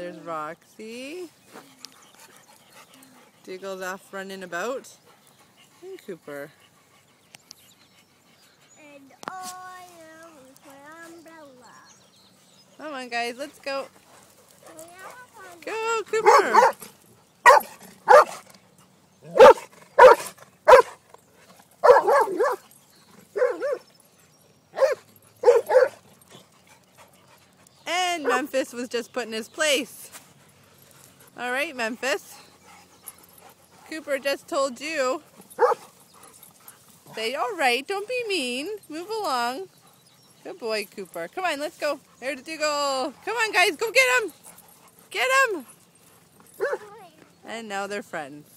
there's Roxy. Diggle's off running about. And Cooper. And I am with my umbrella. Come on, guys, let's go. We Go, Cooper! And Memphis was just put in his place. All right, Memphis. Cooper just told you. Say, all right, don't be mean. Move along. Good boy, Cooper. Come on, let's go. There's Diggle. Come on, guys, go get him. Get him. And now they're friends.